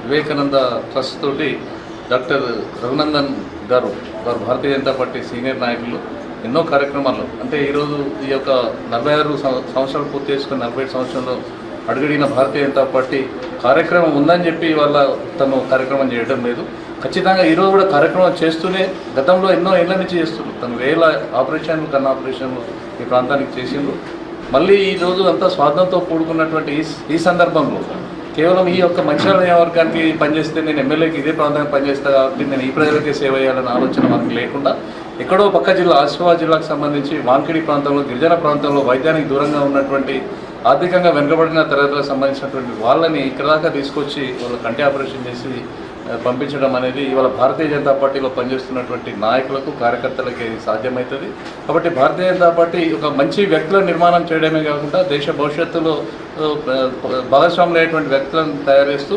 వివేకానంద ట్రస్ట్ తోటి డాక్టర్ రఘునందన్ గారు భారతీయ జనతా పార్టీ సీనియర్ నాయకులు ఎన్నో కార్యక్రమాలు అంటే ఈరోజు ఈ యొక్క 46 సంవత్సరాలు పూర్తి చేసుకుని 47 సంవత్సరంలో అడుగడిన భారతీయ జనతా పార్టీ కార్యక్రమం ఉందని చెప్పి వాళ్ళ తను కార్యక్రమం చేయడం లేదు. ఖచ్చితంగా ఈరోజు కూడా కార్యక్రమం చేస్తూనే గతంలో ఎన్నో ఏళ్ళ నుంచి చేస్తున్నారు. తను వేల ఆపరేషన్లు కన్నా ఆపరేషన్లు ఈ ప్రాంతానికి చేసిండ్రు. మళ్ళీ ఈరోజు అంతా స్వార్థంతో కూడుకున్నటువంటి ఈ సందర్భంలో కేవలం ఈ యొక్క మంచిర్యాల నియోజకవర్గానికి పనిచేస్తే నేను ఎమ్మెల్యేకి ఇదే ప్రాంతానికి పనిచేస్తా కాబట్టి నేను ఈ ప్రజలకే సేవ చేయాలనే ఆలోచన మనకు లేకుండా ఎక్కడో పక్క జిల్లా ఆసిఫాబాద్ జిల్లాకు సంబంధించి వాంకిడి ప్రాంతంలో గిరిజన ప్రాంతంలో వైద్యానికి దూరంగా ఉన్నటువంటి ఆర్థికంగా వెనుకబడిన తరగతులకు సంబంధించినటువంటి వాళ్ళని ఇక్కడ దాకా తీసుకొచ్చి వాళ్ళ కంటి ఆపరేషన్ చేసి పంపించడం అనేది ఇవాళ భారతీయ జనతా పార్టీలో పనిచేస్తున్నటువంటి నాయకులకు కార్యకర్తలకి ఇది సాధ్యమవుతుంది. కాబట్టి భారతీయ జనతా పార్టీ ఒక మంచి వ్యక్తుల నిర్మాణం చేయడమే కాకుండా దేశ భవిష్యత్తులో భాగస్వాములు అయ్యేటువంటి వ్యక్తులను తయారు చేస్తూ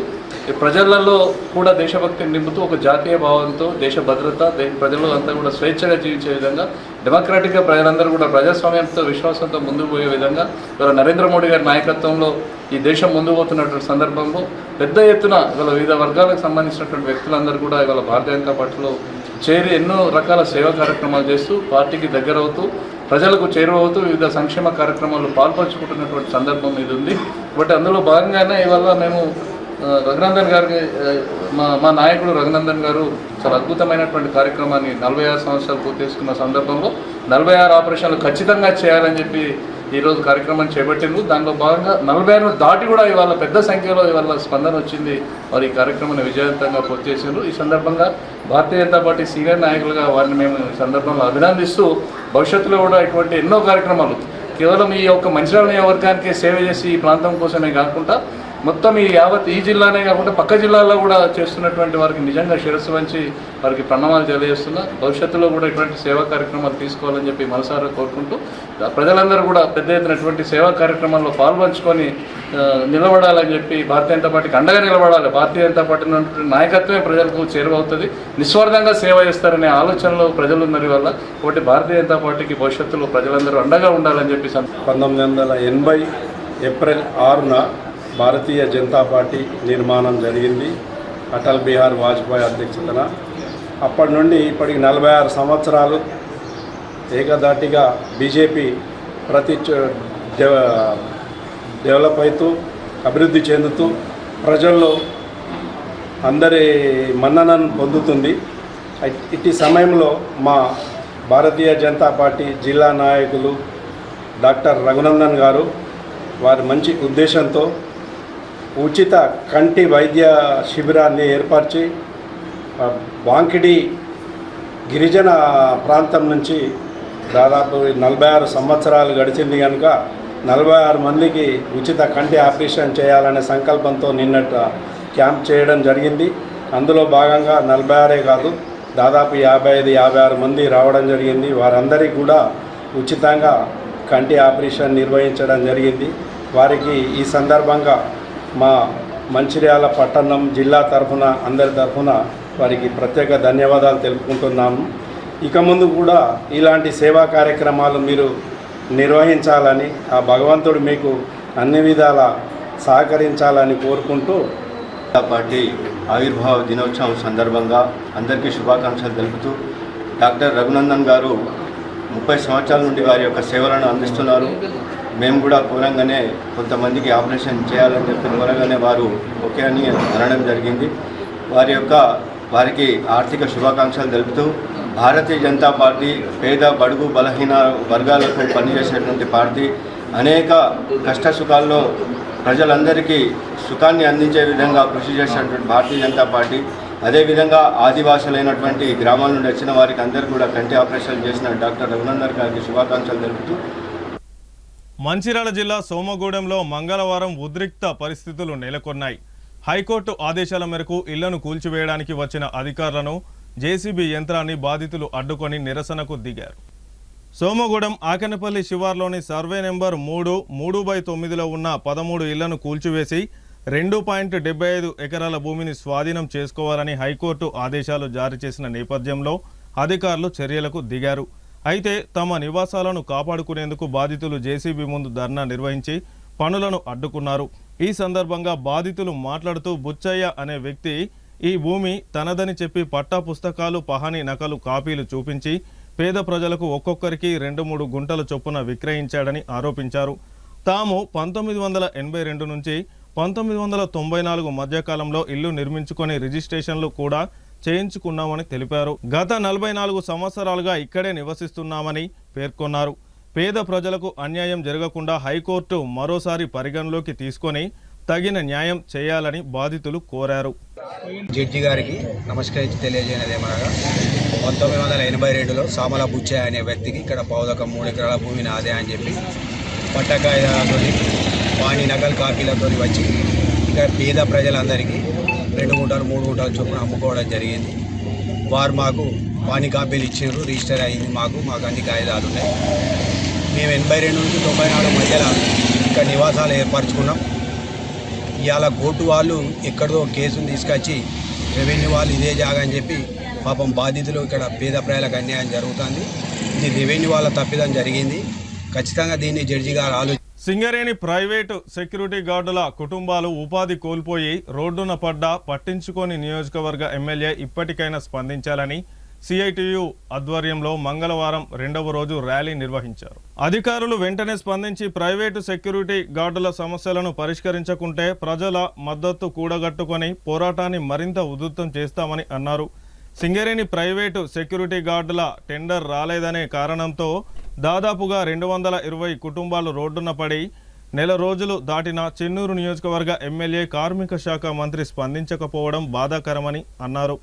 ప్రజలలో కూడా దేశభక్తిని నింపుతూ ఒక జాతీయ భావంతో దేశ భద్రత ప్రజలు అంతా కూడా స్వేచ్ఛగా జీవించే విధంగా డెమోక్రాటిక్గా ప్రజలందరూ కూడా ప్రజాస్వామ్యంతో విశ్వాసంతో ముందుకు పోయే విధంగా ఇవాళ నరేంద్ర మోడీ గారి నాయకత్వంలో ఈ దేశం ముందుకు పోతున్నటువంటి సందర్భంలో పెద్ద ఎత్తున ఇవాళ వివిధ వర్గాలకు సంబంధించినటువంటి వ్యక్తులందరూ కూడా ఇవాళ భారతీయ జనతా పార్టీలో చేరి ఎన్నో రకాల సేవా కార్యక్రమాలు చేస్తూ పార్టీకి దగ్గరవుతూ ప్రజలకు చేరువవుతూ వివిధ సంక్షేమ కార్యక్రమాల్లో పాల్పంచుకుంటున్నటువంటి సందర్భం ఇది ఉంది. కాబట్టి అందులో భాగంగానే ఇవాళ మేము రఘునందన్ గారికి మా నాయకుడు రఘునందన్ గారు చాలా అద్భుతమైనటువంటి కార్యక్రమాన్ని 46 సంవత్సరాలు పూర్తి చేసుకున్న సందర్భంలో 46 ఆపరేషన్లు ఖచ్చితంగా చేయాలని చెప్పి ఈరోజు కార్యక్రమాన్ని చేపట్టింది. దానిలో భాగంగా 46 దాటి కూడా ఇవాళ పెద్ద సంఖ్యలో ఇవాళ స్పందన వచ్చింది. వారి ఈ కార్యక్రమాన్ని విజయవంతంగా పూర్తి చేశారు. ఈ సందర్భంగా భారతీయ జనతా పార్టీ సీనియర్ నాయకులుగా వారిని మేము ఈ సందర్భంలో అభినందిస్తూ భవిష్యత్తులో కూడా ఇటువంటి ఎన్నో కార్యక్రమాలు కేవలం ఈ యొక్క మంచిర్యాల నియోజకవర్గానికి సేవ చేసి ఈ ప్రాంతం కోసమే కాకుండా మొత్తం ఈ జిల్లానే కాకుండా పక్క జిల్లాల్లో కూడా చేస్తున్నటువంటి వారికి నిజంగా శిరస్సు వంచి వారికి ప్రణామాలు తెలియజేస్తున్నా. భవిష్యత్తులో కూడా ఇటువంటి సేవా కార్యక్రమాలు తీసుకోవాలని చెప్పి మనసారా కోరుకుంటూ ప్రజలందరూ కూడా పెద్ద ఎత్తున ఇటువంటి సేవా కార్యక్రమాల్లో పాల్పంచుకొని నిలబడాలని చెప్పి భారతీయ జనతా పార్టీకి అండగా నిలబడాలి. భారతీయ జనతా పార్టీ నాయకత్వమే ప్రజలకు చేరువవుతుంది. నిస్వార్థంగా సేవ చేస్తారనే ఆలోచనలో ప్రజలు ఉన్నారు వల్ల. కాబట్టి భారతీయ జనతా పార్టీకి భవిష్యత్తులో ప్రజలందరూ అండగా ఉండాలని చెప్పి 1980 ఏప్రిల్ 6న భారతీయ జనతా పార్టీ నిర్మాణం జరిగింది అటల్ బిహారీ వాజ్పేయి అధ్యక్షతన. అప్పటి నుండి ఇప్పటికి 46 సంవత్సరాలు ఏకధాటిగా బీజేపీ డెవలప్ అవుతూ అభివృద్ధి చెందుతూ ప్రజల్లో అందరి మన్ననను పొందుతుంది. ఇట్టి సమయంలో మా భారతీయ జనతా పార్టీ జిల్లా నాయకులు డాక్టర్ రఘునందన్ గారు వారి మంచి ఉద్దేశంతో ఉచిత కంటి వైద్య శిబిరాన్ని ఏర్పరిచి వాంకిడి గిరిజన ప్రాంతం నుంచి దాదాపు 46 సంవత్సరాలు గడిచింది కనుక 46 మందికి ఉచిత కంటి ఆపరేషన్ చేయాలనే సంకల్పంతో నిన్నట క్యాంప్ చేయడం జరిగింది. అందులో భాగంగా 46 కాదు దాదాపు 55-56 మంది రావడం జరిగింది. వారందరికీ కూడా ఉచితంగా కంటి ఆపరేషన్ నిర్వహించడం జరిగింది. వారికి ఈ సందర్భంగా మా మంచిర్యాల పట్టణం జిల్లా తరఫున అందరి తరఫున వారికి ప్రత్యేక ధన్యవాదాలు తెలుపుకుంటున్నాము. ఇక ముందు కూడా ఇలాంటి సేవా కార్యక్రమాలు మీరు నిర్వహించాలని ఆ భగవంతుడు మీకు అన్ని విధాల సహకరించాలని కోరుకుంటూ పార్టీ ఆవిర్భావ దినోత్సవం సందర్భంగా అందరికీ శుభాకాంక్షలు తెలుపుతూ డాక్టర్ రఘునందన్ గారు 30 సంవత్సరాల నుండి వారి యొక్క సేవలను అందిస్తున్నారు. మేము కూడా కోరంగానే కొంతమందికి ఆపరేషన్ చేయాలని చెప్పి కోరగానే వారు ఓకే అని అనడం జరిగింది. వారికి ఆర్థిక శుభాకాంక్షలు తెలుపుతూ భారతీయ జనతా పార్టీ పేద బడుగు బలహీన వర్గాలకు పనిచేసేటువంటి పార్టీ. అనేక కష్ట సుఖాల్లో ప్రజలందరికీ సుఖాన్ని అందించే విధంగా కృషి చేసేటువంటి భారతీయ జనతా పార్టీ. అదేవిధంగా ఆదివాసులైనటువంటి గ్రామాల నుండి వచ్చిన వారికి అందరూ కూడా కంటి ఆపరేషన్ చేసిన డాక్టర్ రఘునందన్ గారికి శుభాకాంక్షలు తెలుపుతూ మంచిర్యాల జిల్లా సోమగూడెంలో మంగళవారం ఉద్రిక్త పరిస్థితులు నెలకొన్నాయి. హైకోర్టు ఆదేశాల మేరకు ఇళ్లను కూల్చివేయడానికి వచ్చిన అధికారులను జేసీబీ యంత్రాన్ని బాధితులు అడ్డుకొని నిరసనకు దిగారు. సోమగూడెం ఆకెనపల్లి శివార్లోని సర్వే నెంబర్ 3/9లో ఉన్న 13 ఇళ్లను కూల్చివేసి 2.75 ఎకరాల భూమిని స్వాధీనం చేసుకోవాలని హైకోర్టు ఆదేశాలు జారీ చేసిన నేపథ్యంలో అధికారులు చర్యలకు దిగారు. అయితే తమ నివాసాలను కాపాడుకునేందుకు బాధితులు జేసీబీ ముందు ధర్నా నిర్వహించి పనులను అడ్డుకున్నారు. ఈ సందర్భంగా బాధితులు మాట్లాడుతూ బుచ్చయ్య అనే వ్యక్తి ఈ భూమి తనదని చెప్పి పట్టా పుస్తకాలు పహానీ నకలు కాపీలు చూపించి పేద ప్రజలకు ఒక్కొక్కరికి 2-3 గుంటల చొప్పున విక్రయించాడని ఆరోపించారు. తాము 1982 నుంచి 1994 మధ్యకాలంలో ఇల్లు నిర్మించుకొని రిజిస్ట్రేషన్లు కూడా చేయించుకున్నామని తెలిపారు. గత 44 సంవత్సరాలుగా ఇక్కడే నివసిస్తున్నామని పేర్కొన్నారు. పేద ప్రజలకు అన్యాయం జరగకుండా హైకోర్టు మరోసారి పరిగణలోకి తీసుకొని తగిన న్యాయం చేయాలని బాధితులు కోరారు. జడ్జి గారికి నమస్కరించి తెలియజేయనది ఏమనగా 1982లో సామల బుచ్చయ్య అనే వ్యక్తికి ఇక్కడ పౌదకం 3 ఎకరాల భూమి నాదే అని చెప్పి పట్ట కాగితాలతో వాణి నగల్ కాపీలతో వచ్చి ఇక్కడ పేద ప్రజలందరికీ 2 గుంటలు 3 గుంటలు చొప్పున అమ్ముకోవడం జరిగింది. వారు మాకు వాణి కాపీలు ఇచ్చారు, రిజిస్టర్ అయింది, మాకు అన్ని కాగితాలు ఉన్నాయి. మేము 82 నుంచి 94 మధ్యలో ఇక్కడ నివాసాలు ఏర్పరచుకున్నాం. ఇవాళ కోర్టు వాళ్ళు ఎక్కడో కేసును తీసుకొచ్చి రెవెన్యూ వాళ్ళు ఇదే జాగా అని చెప్పి పాపం బాధితులు ఇక్కడ పేద ప్రజలకు అన్యాయం జరుగుతుంది. ఇది రెవెన్యూ వాళ్ళ తప్పిదం జరిగింది. ఖచ్చితంగా దీన్ని జడ్జి గారు సింగరేణి ప్రైవేటు సెక్యూరిటీ గార్డుల కుటుంబాలు ఉపాధి కోల్పోయి రోడ్డున పడ్డా పట్టించుకోని నియోజకవర్గ ఎమ్మెల్యే ఇప్పటికైనా స్పందించాలని సిఐటియు ఆధ్వర్యంలో మంగళవారం 2వ రోజు ర్యాలీ నిర్వహించారు. అధికారులు వెంటనే స్పందించి ప్రైవేటు సెక్యూరిటీ గార్డుల సమస్యలను పరిష్కరించకుంటే ప్రజల మద్దతు కూడగట్టుకొని పోరాటాన్ని మరింత ఉధృతం చేస్తామని అన్నారు. సింగరేణి ప్రైవేటు సెక్యూరిటీ గార్డుల టెండర్ రాలేదనే కారణంతో దాదాపుగా 220 కుటుంబాలు రోడ్డున పడి నెల రోజులు దాటిన చెన్నూరు నియోజకవర్గ ఎమ్మెల్యే కార్మిక శాఖ మంత్రి స్పందించకపోవడం బాధాకరమని అన్నారు.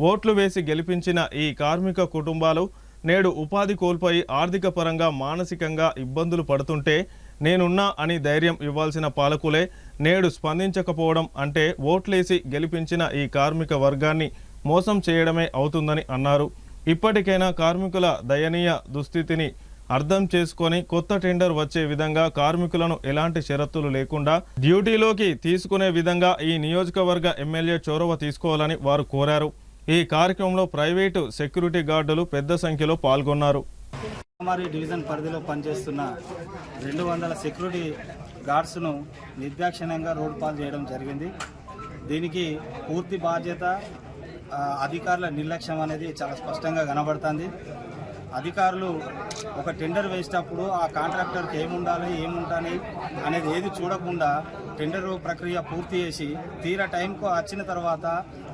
ఓట్లు వేసి గెలిపించిన ఈ కార్మిక కుటుంబాలు నేడు ఉపాధి కోల్పోయి ఆర్థిక పరంగా మానసికంగా ఇబ్బందులు పడుతుంటే నేనున్నా అని ధైర్యం ఇవ్వాల్సిన పాలకులే నేడు స్పందించకపోవడం అంటే ఓట్లేసి గెలిపించిన ఈ కార్మిక వర్గాన్ని మోసం చేయడమే అవుతుందని అన్నారు. ఇప్పటికైనా కార్మికుల దయనీయ దుస్థితిని అర్థం చేసుకొని కొత్త టెండర్ వచ్చే విధంగా కార్మికులను ఎలాంటి షరతులు లేకుండా డ్యూటీలోకి తీసుకునే విధంగా ఈ నియోజకవర్గ ఎమ్మెల్యే చొరవ తీసుకోవాలని వారు కోరారు. ఈ కార్యక్రమంలో ప్రైవేటు సెక్యూరిటీ గార్డులు పెద్ద సంఖ్యలో పాల్గొన్నారు. డివిజన్ పరిధిలో పనిచేస్తున్న 200 సెక్యూరిటీ గార్డ్స్ను నిర్దాక్షిణ్యంగా రోడ్డు పాలు చేయడం జరిగింది. దీనికి పూర్తి బాధ్యత అధికారుల నిర్లక్ష్యం అనేది చాలా స్పష్టంగా కనబడుతుంది. అధికారులు ఒక టెండర్ వేసేటప్పుడు ఆ కాంట్రాక్టర్కి ఏముండాలి ఏముంటాయి అనేది ఏది చూడకుండా టెండర్ ప్రక్రియ పూర్తి చేసి తీరా టైంకు వచ్చిన తర్వాత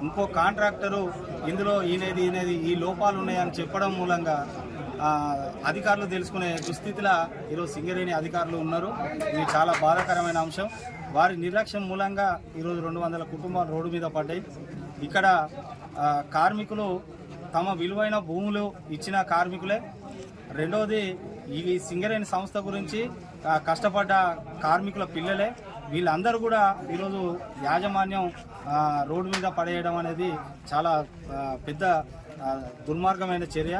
ఇంకో కాంట్రాక్టరు ఇందులో ఈనేది ఈ లోపాలు ఉన్నాయని చెప్పడం మూలంగా అధికారులు తెలుసుకునే దుస్థితిలో ఈరోజు సింగరేణి అధికారులు ఉన్నారు. ఇది చాలా బాధాకరమైన అంశం. వారి నిర్లక్ష్యం మూలంగా ఈరోజు 200 కుటుంబాలు రోడ్డు మీద పడ్డాయి. ఇక్కడ కార్మికులు తమ విలువైన భూములు ఇచ్చిన కార్మికులే. రెండవది ఈ సింగరేణి సంస్థ గురించి కష్టపడ్డ కార్మికుల పిల్లలే. వీళ్ళందరూ కూడా ఈరోజు యాజమాన్యం రోడ్డు మీద పడేయడం అనేది చాలా పెద్ద దుర్మార్గమైన చర్య.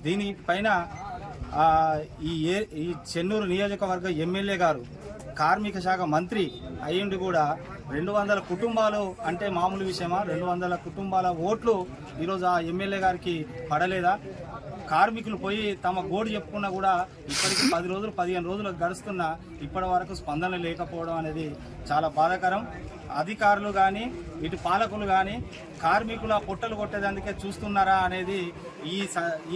దీనిపైన ఈ చెన్నూరు నియోజకవర్గ ఎమ్మెల్యే గారు కార్మిక శాఖ మంత్రి అయ్యుండి కూడా 200 కుటుంబాలు అంటే మామూలు విషయమా? 200 కుటుంబాల ఓట్లు ఈరోజు ఆ ఎమ్మెల్యే గారికి పడలేదా? కార్మికులు పోయి తమ గోడు చెప్పుకున్నా కూడా ఇప్పటికి 10 రోజులు 15 రోజులు గడుస్తున్నా ఇప్పటి వరకు స్పందన లేకపోవడం అనేది చాలా బాధాకరం. అధికారులు కానీ ఇటు పాలకులు కానీ కార్మికుల పొట్టలు కొట్టేందుకే చూస్తున్నారా అనేది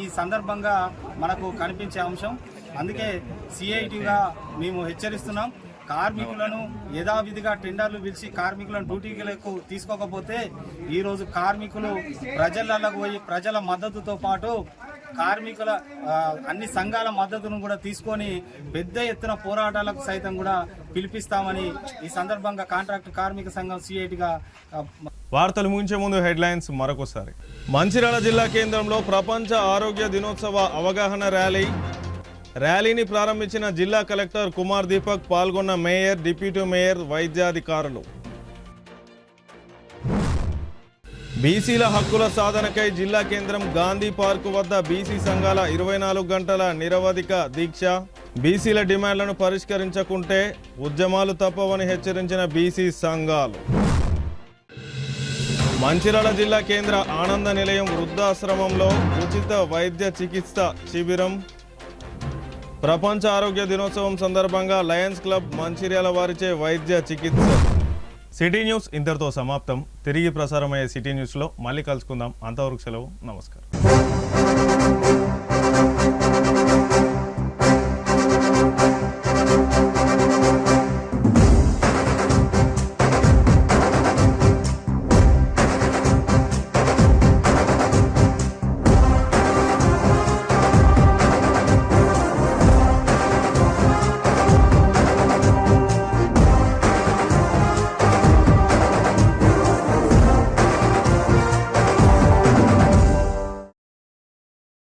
ఈ సందర్భంగా మనకు కనిపించే అంశం. అందుకే సిఐటిగా మేము హెచ్చరిస్తున్నాం. కార్మికులను యథావిధిగా టెండర్లు పిలిచి కార్మికులను డ్యూటీలకు తీసుకోకపోతే ఈరోజు కార్మికులు ప్రజలకు పోయి ప్రజల మద్దతుతో పాటు కార్మికుల అన్ని సంఘాల మద్దతును కూడా తీసుకొని పెద్ద ఎత్తున పోరాటాలకు సైతం కూడా పిలిపిస్తామని ఈ సందర్భంగా కాంట్రాక్ట్ కార్మిక సంఘం సిఐటిగా. వార్తలు ముగించే ముందు హెడ్లైన్స్ మరొకసారి. మంచిర్యాల జిల్లా కేంద్రంలో ప్రపంచ ఆరోగ్య దినోత్సవ అవగాహన ర్యాలీని ప్రారంభించిన జిల్లా కలెక్టర్ కుమార్ దీపక్. పాల్గొన్న మేయర్, డిప్యూటీ మేయర్, వైద్యాధికారులు. బీసీల హక్కుల సాధనకై జిల్లా కేంద్రం గాంధీ పార్కు వద్ద బీసీ సంఘాల 24 గంటల నిరవధిక దీక్ష. బీసీల డిమాండ్లను పరిష్కరించకుంటే ఉద్యమాలు తప్పవని హెచ్చరించిన బీసీ సంఘాలు. మంచిర్యాల జిల్లా కేంద్ర ఆనంద నిలయం వృద్ధాశ్రమంలో ఉచిత వైద్య చికిత్స శిబిరం. ప్రపంచ ఆరోగ్య దినోత్సవం సందర్భంగా లయన్స్ క్లబ్ మంచిర్యాల వారిచే వైద్య చికిత్స. సిటీ న్యూస్ ఇంతటితో సమాప్తం. తిరిగి ప్రసారమయ్యే సిటీ న్యూస్లో మళ్ళీ కలుసుకుందాం. అంతవరకు సెలవు. నమస్కారం.